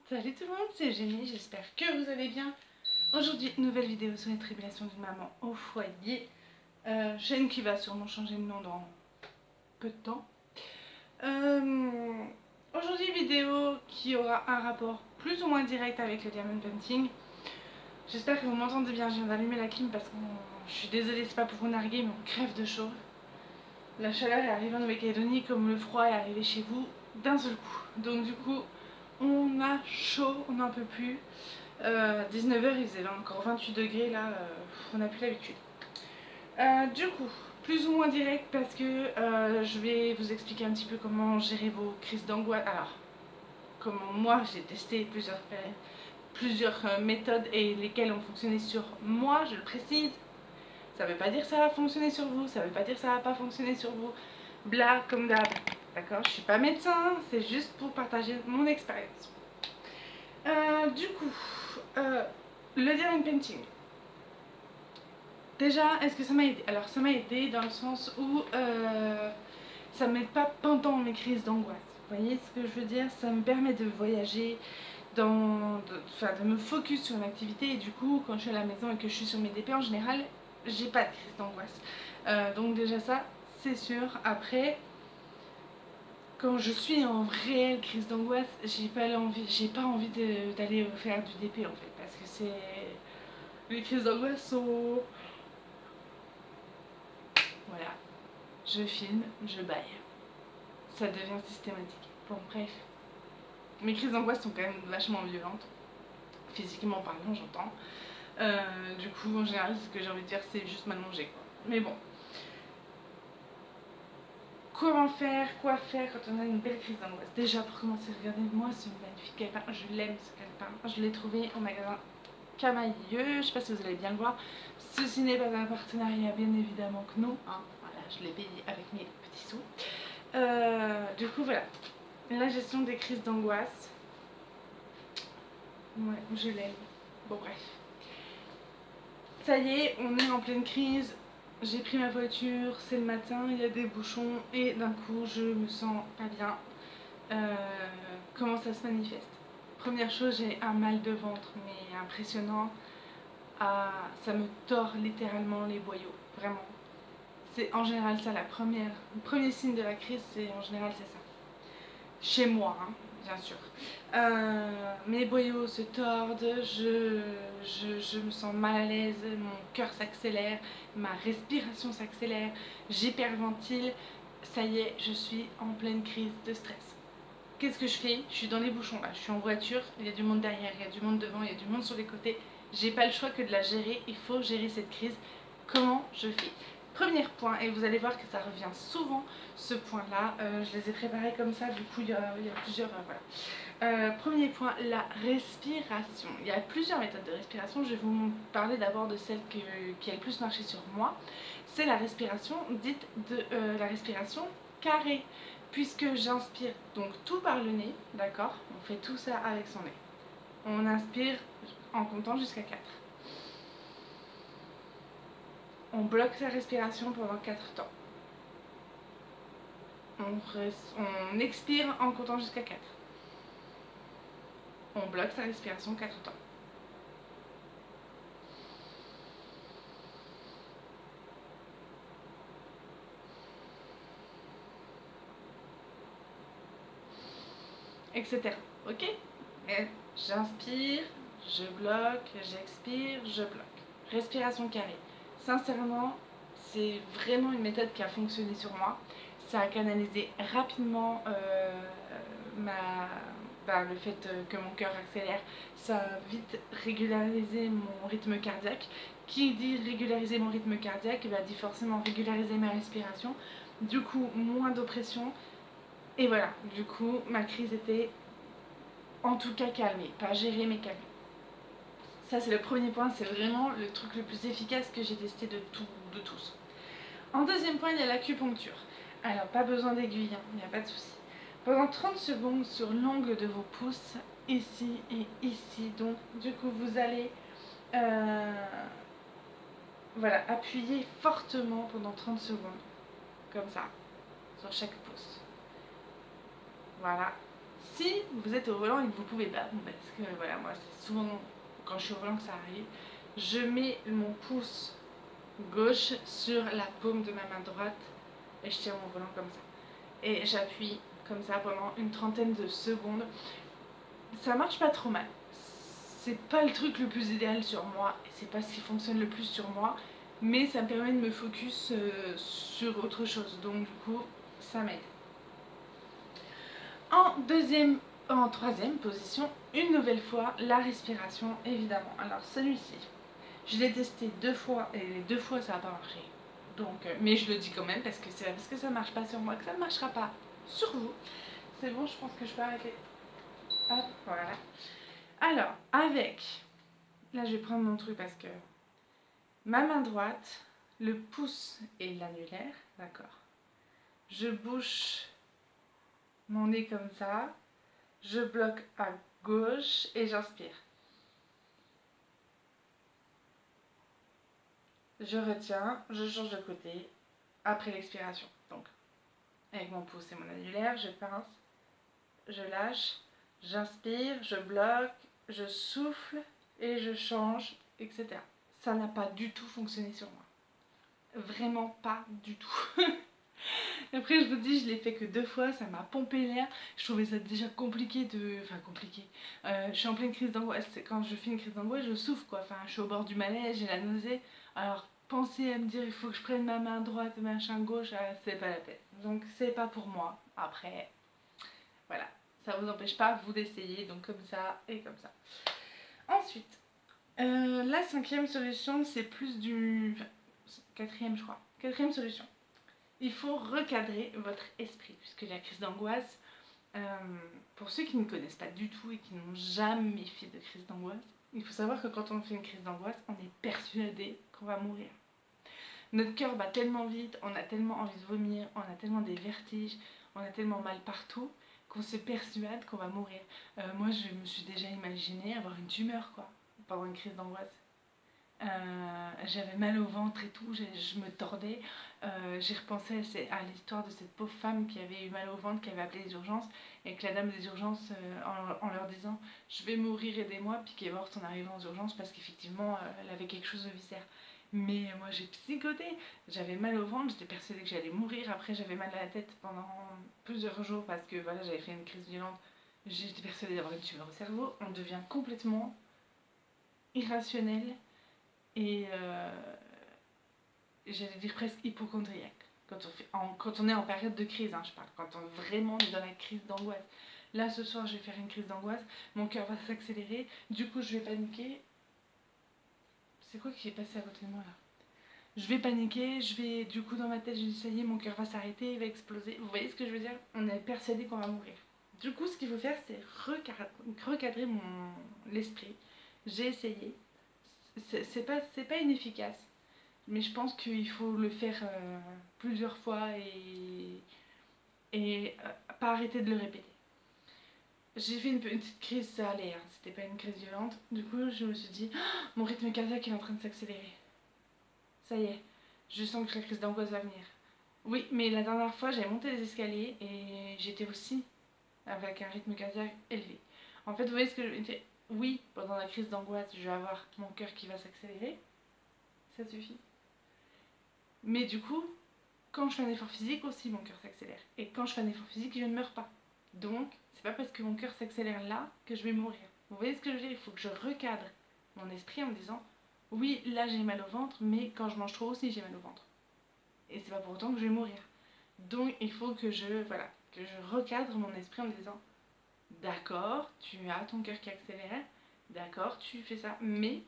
Salut tout le monde, c'est Eugénie, j'espère que vous allez bien. Aujourd'hui, nouvelle vidéo sur les tribulations d'une maman au foyer. Chaîne qui va sûrement changer de nom dans peu de temps. Aujourd'hui, vidéo qui aura un rapport plus ou moins direct avec le diamond painting. J'espère que vous m'entendez bien, je viens d'allumer la clim parce que je suis désolée, c'est pas pour vous narguer, mais on crève de chaud. La chaleur est arrivée en Nouvelle-Calédonie comme le froid est arrivé chez vous d'un seul coup. Donc du coup, on a chaud, on n'en peut plus. 19h, il faisait encore 28 degrés là, on n'a plus l'habitude. Du coup, plus ou moins direct parce que je vais vous expliquer un petit peu comment gérer vos crises d'angoisse. Alors, comment moi j'ai testé plusieurs méthodes et lesquelles ont fonctionné sur moi, je le précise. Ça veut pas dire que ça va fonctionner sur vous, ça veut pas dire que ça va pas fonctionner sur vous. Bla comme d'hab. D'accord, je suis pas médecin, c'est juste pour partager mon expérience. Du coup, le diamond painting. Déjà, est-ce que ça m'a aidé? Alors, ça m'a aidé dans le sens où ça m'aide pas pendant mes crises d'angoisse. Vous voyez ce que je veux dire? Ça me permet de voyager, de me focus sur une activité. Et du coup, quand je suis à la maison et que je suis sur mes DP, en général, j'ai pas de crise d'angoisse. Donc déjà ça, c'est sûr. Après, quand je suis en réelle crise d'angoisse, j'ai pas envie d'aller faire du DP en fait, parce que les crises d'angoisse sont, voilà, je filme, je baille, ça devient systématique. Bon bref, mes crises d'angoisse sont quand même vachement violentes, physiquement parlant j'entends. Du coup en général ce que j'ai envie de dire c'est juste m'allonger quoi. Mais bon. Comment faire, quoi faire quand on a une belle crise d'angoisse? Déjà pour commencer, regardez-moi ce magnifique calepin, je l'aime ce calepin. Je l'ai trouvé au magasin Camailleux, je sais pas si vous allez bien le voir. Ceci n'est pas un partenariat, bien évidemment que non. Hein. Voilà, je l'ai payé avec mes petits sous. Du coup voilà, la gestion des crises d'angoisse. Ouais, je l'aime. Bon bref. Ça y est, on est en pleine crise. J'ai pris ma voiture, c'est le matin, il y a des bouchons et d'un coup je me sens pas bien. Comment ça se manifeste? Première chose, j'ai un mal de ventre mais impressionnant. Ça me tord littéralement les boyaux, vraiment. C'est en général ça le premier signe de la crise, c'est en général c'est ça. Chez moi, hein, bien sûr. Mes boyaux se tordent, je me sens mal à l'aise, mon cœur s'accélère, ma respiration s'accélère, j'hyperventile. Ça y est, je suis en pleine crise de stress. Qu'est-ce que je fais? Je suis dans les bouchons là, je suis en voiture, il y a du monde derrière, il y a du monde devant, il y a du monde sur les côtés. J'ai pas le choix que de la gérer, il faut gérer cette crise. Comment je fais? Premier point, et vous allez voir que ça revient souvent ce point-là, je les ai préparés comme ça, du coup il y a plusieurs. Voilà. Premier point, la respiration. Il y a plusieurs méthodes de respiration, je vais vous parler d'abord de celle qui a le plus marché sur moi. C'est la respiration dite de la respiration carrée, puisque j'inspire donc tout par le nez, d'accord? On fait tout ça avec son nez. On inspire en comptant jusqu'à 4. On bloque sa respiration pendant 4 temps. On expire en comptant jusqu'à 4. On bloque sa respiration 4 temps. Etc. Ok? J'inspire, je bloque, j'expire, je bloque. Respiration carrée. Sincèrement, c'est vraiment une méthode qui a fonctionné sur moi. Ça a canalisé rapidement le fait que mon cœur accélère. Ça a vite régularisé mon rythme cardiaque. Qui dit régulariser mon rythme cardiaque dit forcément régulariser ma respiration. Du coup, moins d'oppression. Et voilà, du coup, ma crise était en tout cas calmée. Pas gérée, mais calmée. Ça, c'est le premier point. C'est vraiment le truc le plus efficace que j'ai testé de tous. En deuxième point, il y a l'acupuncture. Alors, pas besoin d'aiguille, hein, il n'y a pas de souci. Pendant 30 secondes sur l'angle de vos pouces, ici et ici. Donc, du coup, vous allez voilà, appuyer fortement pendant 30 secondes. Comme ça, sur chaque pouce. Voilà. Si vous êtes au volant et que vous pouvez pas, parce que voilà, moi c'est souvent quand je suis au volant que ça arrive, je mets mon pouce gauche sur la paume de ma main droite et je tiens mon volant comme ça. Et j'appuie comme ça pendant une trentaine de secondes. Ça marche pas trop mal. C'est pas le truc le plus idéal sur moi, et c'est pas ce qui fonctionne le plus sur moi, mais ça me permet de me focus sur autre chose, donc du coup ça m'aide. En troisième position, une nouvelle fois, la respiration évidemment. Alors celui-ci, je l'ai testé 2 fois et les 2 fois ça n'a pas marché. Donc, mais je le dis quand même parce que c'est parce que ça marche pas sur moi que ça ne marchera pas sur vous. C'est bon, je pense que je peux arrêter. Hop, voilà. Alors, là je vais prendre mon truc parce que ma main droite, le pouce et l'annulaire, d'accord. Je bouche mon nez comme ça, je bloque à gauche et j'inspire. Je retiens, je change de côté après l'expiration. Donc, avec mon pouce et mon annulaire, je pince, je lâche, j'inspire, je bloque, je souffle et je change, etc. Ça n'a pas du tout fonctionné sur moi. Vraiment pas du tout. Après, je vous dis, je l'ai fait que 2 fois, ça m'a pompé l'air. Je trouvais ça déjà compliqué de. Enfin, compliqué. Je suis en pleine crise d'angoisse. Quand je fais une crise d'angoisse, je souffre quoi. Enfin, je suis au bord du malaise, j'ai la nausée. Alors, penser à me dire, il faut que je prenne ma main droite et machin gauche, c'est pas la peine. Donc, c'est pas pour moi. Après, voilà. Ça vous empêche pas, vous, d'essayer. Donc, comme ça et comme ça. Ensuite, la cinquième solution, c'est plus du. Enfin, quatrième, je crois. Quatrième solution. Il faut recadrer votre esprit, puisque la crise d'angoisse, pour ceux qui ne connaissent pas du tout et qui n'ont jamais fait de crise d'angoisse, il faut savoir que quand on fait une crise d'angoisse, on est persuadé qu'on va mourir. Notre cœur bat tellement vite, on a tellement envie de vomir, on a tellement des vertiges, on a tellement mal partout qu'on se persuade qu'on va mourir. Moi, je me suis déjà imaginé avoir une tumeur, quoi, pendant une crise d'angoisse. J'avais mal au ventre et tout, je me tordais. J'ai repensé à l'histoire de cette pauvre femme qui avait eu mal au ventre, qui avait appelé les urgences, et que la dame des urgences, en leur disant je vais mourir, aidez-moi, puis qui est morte en arrivant aux urgences parce qu'effectivement elle avait quelque chose au viscère. Mais moi j'ai psychoté, j'avais mal au ventre, j'étais persuadée que j'allais mourir. Après j'avais mal à la tête pendant plusieurs jours parce que voilà, j'avais fait une crise violente. J'étais persuadée d'avoir une tumeur au cerveau. On devient complètement irrationnel et j'allais dire presque hypochondriaque. Quand on est en période de crise, hein, je parle, quand on vraiment est dans la crise d'angoisse. Là, ce soir, je vais faire une crise d'angoisse, mon cœur va s'accélérer, du coup, je vais paniquer. C'est quoi qui est passé à côté de moi là? Je vais paniquer, du coup, dans ma tête, je dis ça y est, mon cœur va s'arrêter, il va exploser. Vous voyez ce que je veux dire? On est persuadé qu'on va mourir. Du coup, ce qu'il faut faire, c'est recadrer l'esprit. J'ai essayé. C'est pas inefficace. Mais je pense qu'il faut le faire plusieurs fois et pas arrêter de le répéter. J'ai fait une petite crise, ça allait, hein, c'était pas une crise violente. Du coup, je me suis dit, oh, mon rythme cardiaque est en train de s'accélérer. Ça y est, je sens que la crise d'angoisse va venir. Oui, mais la dernière fois, j'avais monté les escaliers et j'étais aussi avec un rythme cardiaque élevé. En fait, vous voyez ce que je veux dire? Oui, pendant la crise d'angoisse, je vais avoir mon cœur qui va s'accélérer. Ça suffit. Mais du coup, quand je fais un effort physique aussi, mon cœur s'accélère. Et quand je fais un effort physique, je ne meurs pas. Donc, c'est pas parce que mon cœur s'accélère là que je vais mourir. Vous voyez ce que je veux dire? Il faut que je recadre mon esprit en me disant oui, là j'ai mal au ventre, mais quand je mange trop aussi j'ai mal au ventre. Et c'est pas pour autant que je vais mourir. Donc, il faut que que je recadre mon esprit en me disant d'accord, tu as ton cœur qui accélère, d'accord, tu fais ça, mais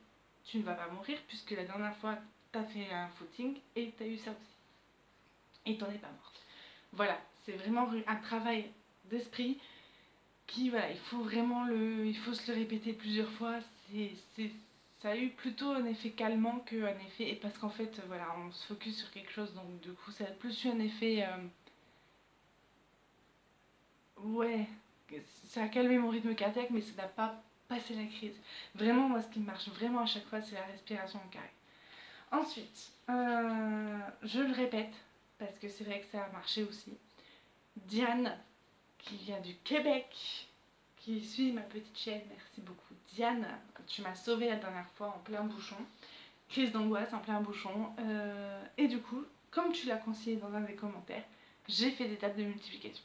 tu ne vas pas mourir puisque la dernière fois tu as fait un footing et tu as eu ça aussi. Et t'en es pas morte. Voilà, c'est vraiment un travail d'esprit qui, voilà, il faut se le répéter plusieurs fois. Ça a eu plutôt un effet calmant qu'un effet, et parce qu'en fait, voilà, on se focus sur quelque chose, donc du coup, ça a plus eu un effet, ouais, ça a calmé mon rythme cardiaque, mais ça n'a pas passé la crise. Vraiment, moi, ce qui marche vraiment à chaque fois, c'est la respiration au carré. Ensuite, je le répète, parce que c'est vrai que ça a marché aussi. Diane, qui vient du Québec, qui suit ma petite chaîne, merci beaucoup. Diane, tu m'as sauvée la dernière fois en plein bouchon. Crise d'angoisse en plein bouchon. Et du coup, comme tu l'as conseillé dans un des commentaires, j'ai fait des tables de multiplication.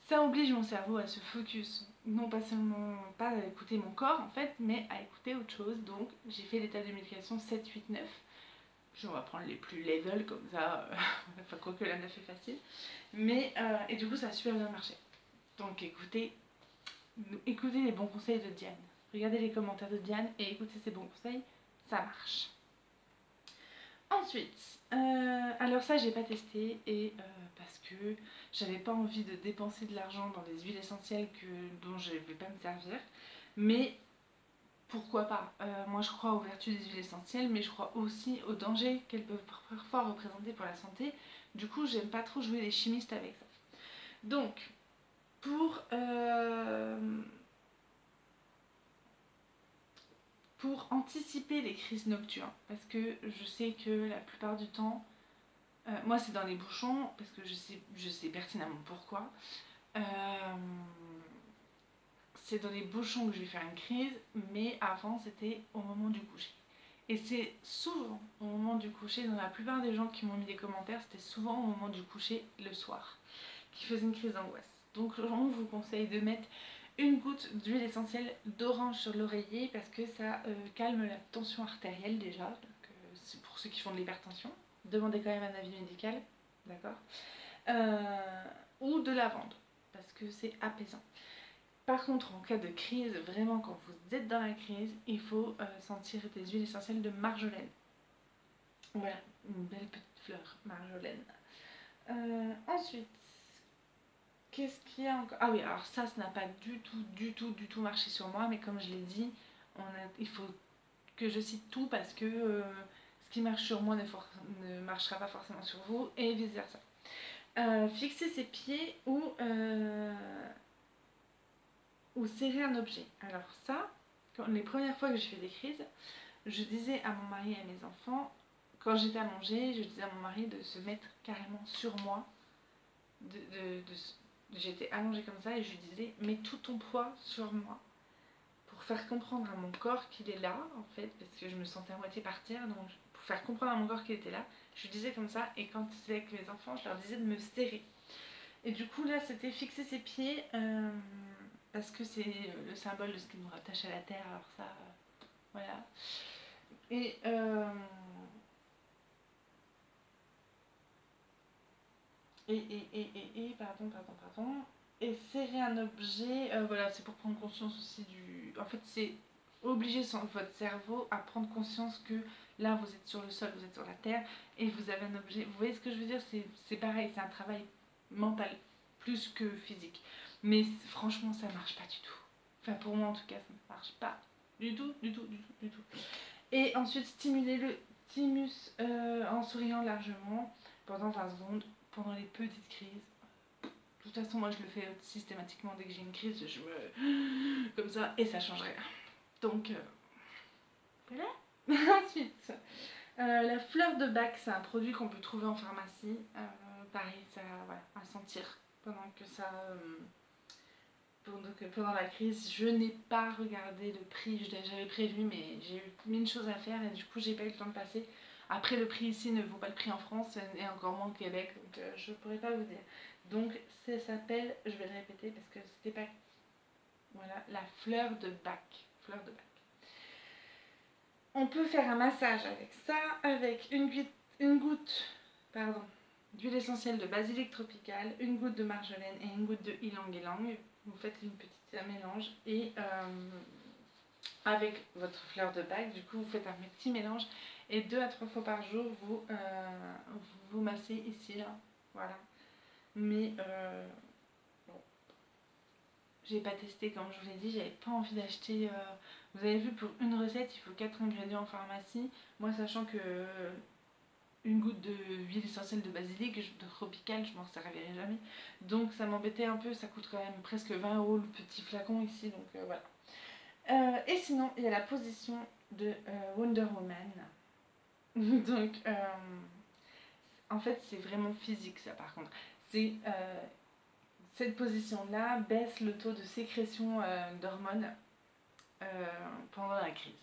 Ça oblige mon cerveau à se focus, non pas seulement pas à écouter mon corps en fait, mais à écouter autre chose. Donc j'ai fait des tables de multiplication 7, 8, 9. On va prendre les plus level comme ça, enfin quoique la 9 est facile. Mais, et du coup ça a super bien marché. Donc écoutez les bons conseils de Diane. Regardez les commentaires de Diane et écoutez ses bons conseils, ça marche. Ensuite, alors ça j'ai pas testé et parce que j'avais pas envie de dépenser de l'argent dans des huiles essentielles dont je vais pas me servir. Mais pourquoi pas, moi je crois aux vertus des huiles essentielles, mais je crois aussi aux dangers qu'elles peuvent parfois représenter pour la santé. Du coup j'aime pas trop jouer les chimistes avec ça. Donc pour anticiper les crises nocturnes, parce que je sais que la plupart du temps, moi c'est dans les bouchons, parce que je sais pertinemment pourquoi, c'est dans les bouchons que je vais faire une crise, mais avant c'était au moment du coucher. Et c'est souvent au moment du coucher, dans la plupart des gens qui m'ont mis des commentaires, c'était souvent au moment du coucher le soir, qui faisait une crise d'angoisse. Donc on vous conseille de mettre une goutte d'huile essentielle d'orange sur l'oreiller parce que ça calme la tension artérielle déjà. Donc, c'est pour ceux qui font de l'hypertension. Demandez quand même un avis médical, d'accord, ou de lavande parce que c'est apaisant. Par contre, en cas de crise, vraiment quand vous êtes dans la crise, il faut sentir des huiles essentielles de marjolaine. Voilà, une belle petite fleur, marjolaine. Ensuite, qu'est-ce qu'il y a encore? Ah oui, alors ça n'a pas du tout marché sur moi, mais comme je l'ai dit, il faut que je cite tout parce que ce qui marche sur moi ne marchera pas forcément sur vous et vice versa. Fixer ses pieds ou serrer un objet. Alors ça, les premières fois que j'ai fait des crises, je disais à mon mari et à mes enfants, quand j'étais à manger, je disais à mon mari de se mettre carrément sur moi. J'étais allongée comme ça et je lui disais, mets tout ton poids sur moi pour faire comprendre à mon corps qu'il est là, en fait, parce que je me sentais à moitié par terre, donc pour faire comprendre à mon corps qu'il était là, je lui disais comme ça, et quand c'était avec mes enfants, je leur disais de me serrer. Et du coup, là, c'était fixer ses pieds, parce que c'est le symbole de ce qui nous rattache à la terre, alors ça, voilà. Et pardon. Et serrer un objet, voilà, c'est pour prendre conscience aussi du. En fait, c'est obliger votre cerveau à prendre conscience que là, vous êtes sur le sol, vous êtes sur la terre, et vous avez un objet. Vous voyez ce que je veux dire? C'est pareil, c'est un travail mental, plus que physique. Mais franchement, ça marche pas du tout. Enfin, pour moi en tout cas, ça ne marche pas du tout. Et ensuite, stimuler le thymus en souriant largement pendant 20 secondes, pendant les petites crises. De toute façon, moi je le fais systématiquement dès que j'ai une crise, je me. Comme ça, et ça change rien. Donc, voilà. Ensuite, la fleur de bac, c'est un produit qu'on peut trouver en pharmacie. Pareil, ça, voilà, à sentir pendant que ça. Pendant la crise, je n'ai pas regardé le prix, j'avais prévu, mais j'ai eu mille choses à faire et du coup, j'ai pas eu le temps de passer. Après, le prix ici ne vaut pas le prix en France et encore moins au Québec, donc je pourrais pas vous dire. Donc, ça s'appelle, je vais le répéter parce que c'était pas. Voilà, la fleur de bac. Fleur de bac. On peut faire un massage avec ça, avec une goutte d'huile essentielle de basilic tropical, une goutte de marjolaine et une goutte de ylang-ylang. Vous faites une petite mélange et avec votre fleur de bac, du coup vous faites un petit mélange et 2 à 3 fois par jour vous massez ici là, voilà. Mais bon, j'ai pas testé comme je vous l'ai dit, j'avais pas envie d'acheter. Vous avez vu, pour une recette il faut 4 ingrédients en pharmacie. Moi, sachant que une goutte d'huile essentielle de basilic de tropical, je m'en servirai jamais. Donc ça m'embêtait un peu, ça coûte quand même presque 20 € le petit flacon ici, donc voilà. Et sinon, il y a la position de Wonder Woman. Donc, en fait, c'est vraiment physique ça par contre. C'est cette position-là baisse le taux de sécrétion d'hormones pendant la crise.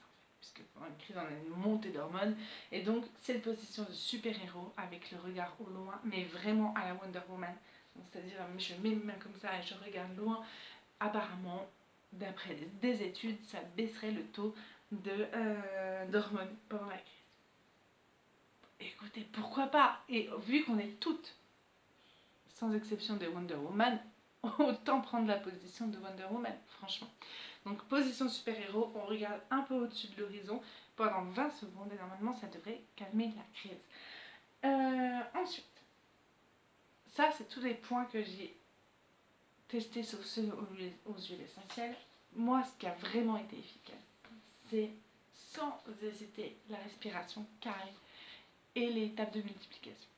Puisque pendant la crise, on a une montée d'hormones. Et donc, cette position de super-héros avec le regard au loin, mais vraiment à la Wonder Woman. C'est-à-dire, je mets mes mains comme ça et je regarde loin. Apparemment, d'après des études, ça baisserait le taux d'hormones pendant la crise. Écoutez, pourquoi pas? Et vu qu'on est toutes, sans exception de Wonder Woman, autant prendre la position de Wonder Woman, franchement. Donc position super-héros, on regarde un peu au-dessus de l'horizon pendant 20 secondes et normalement ça devrait calmer la crise. Ensuite, ça c'est tous les points que j'ai testés sur ceux aux huiles essentielles. Moi, ce qui a vraiment été efficace, c'est sans hésiter la respiration carrée et les étapes de multiplication.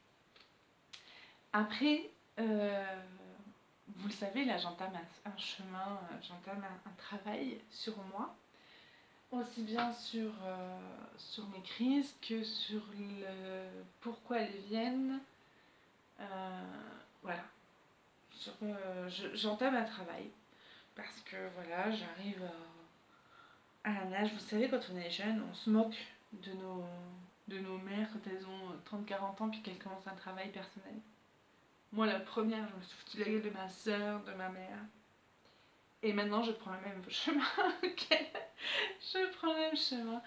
Après, vous le savez, là j'entame un chemin, j'entame un travail sur moi, aussi bien sur mes crises que sur le pourquoi elles viennent. Voilà, j'entame un travail parce que voilà, j'arrive à un âge, vous savez, quand on est jeune, on se moque de nos mères quand elles ont 30-40 ans puis qu'elles commencent un travail personnel. Moi, la première, je me suis foutu la gueule de ma soeur, de ma mère. Et maintenant, je prends le même chemin. Je prends le même chemin.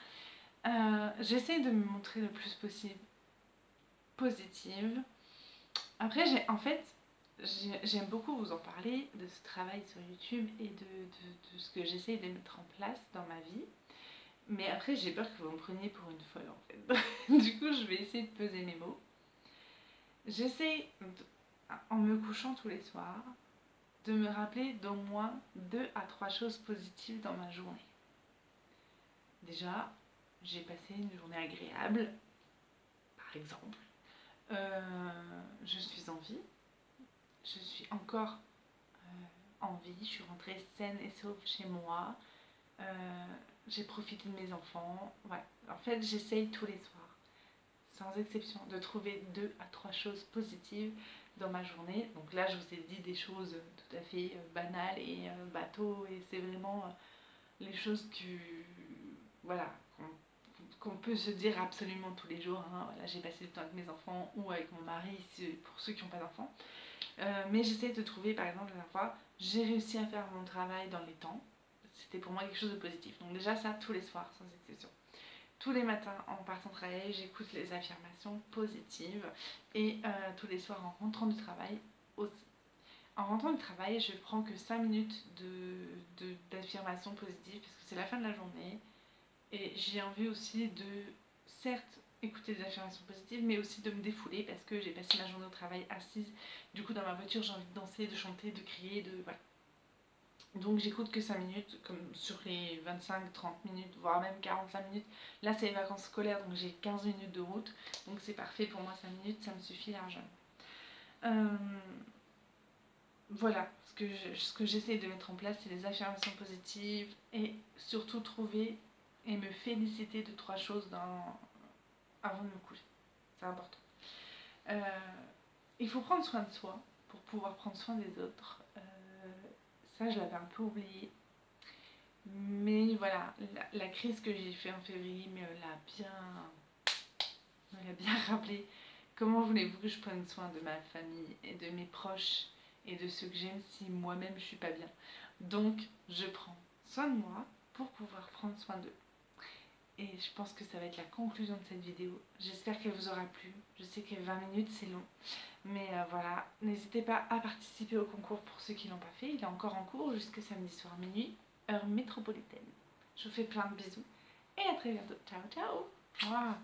J'essaie de me montrer le plus possible positive. Après, j'aime beaucoup vous en parler de ce travail sur YouTube et de ce que j'essaie de mettre en place dans ma vie. Mais après, j'ai peur que vous me preniez pour une folle, en fait. Du coup, je vais essayer de peser mes mots. J'essaie, en me couchant tous les soirs, de me rappeler d'au moins 2 à 3 choses positives dans ma journée. Déjà, j'ai passé une journée agréable, par exemple. Je suis en vie. Je suis encore en vie. Je suis rentrée saine et sauve chez moi. J'ai profité de mes enfants. Ouais. En fait, j'essaye tous les soirs, sans exception, de trouver 2 à 3 choses positives dans ma journée. Donc là, je vous ai dit des choses tout à fait banales et bateaux, et c'est vraiment les choses voilà, qu'on peut se dire absolument tous les jours. Hein. Voilà, j'ai passé du temps avec mes enfants ou avec mon mari, pour ceux qui n'ont pas d'enfants. Mais j'essaie de trouver, par exemple, la dernière fois, j'ai réussi à faire mon travail dans les temps. C'était pour moi quelque chose de positif. Donc déjà ça, tous les soirs, sans exception. Tous les matins, en partant travailler, j'écoute les affirmations positives. Et tous les soirs, en rentrant du travail aussi. En rentrant du travail, je prends que 5 minutes d'affirmations positives parce que c'est la fin de la journée. Et j'ai envie aussi de, certes, écouter des affirmations positives, mais aussi de me défouler parce que j'ai passé ma journée au travail assise. Du coup, dans ma voiture, j'ai envie de danser, de chanter, de crier, voilà. Donc j'écoute que 5 minutes, comme sur les 25-30 minutes, voire même 45 minutes. Là, c'est les vacances scolaires, donc j'ai 15 minutes de route. Donc c'est parfait pour moi, 5 minutes, ça me suffit largement. Voilà, ce que j'essaie de mettre en place, c'est les affirmations positives et surtout trouver et me féliciter de 3 choses avant de me coucher. C'est important. Il faut prendre soin de soi pour pouvoir prendre soin des autres. Ça, je l'avais un peu oublié. Mais voilà, la crise que j'ai fait en février me l'a bien rappelé. Comment voulez-vous que je prenne soin de ma famille et de mes proches et de ceux que j'aime si moi-même je suis pas bien? Donc, je prends soin de moi pour pouvoir prendre soin d'eux. Et je pense que ça va être la conclusion de cette vidéo. J'espère qu'elle vous aura plu. Je sais que 20 minutes c'est long. Mais voilà, n'hésitez pas à participer au concours pour ceux qui ne l'ont pas fait. Il est encore en cours jusqu'à samedi soir minuit, heure métropolitaine. Je vous fais plein de bisous et à très bientôt. Ciao, ciao. Mouah.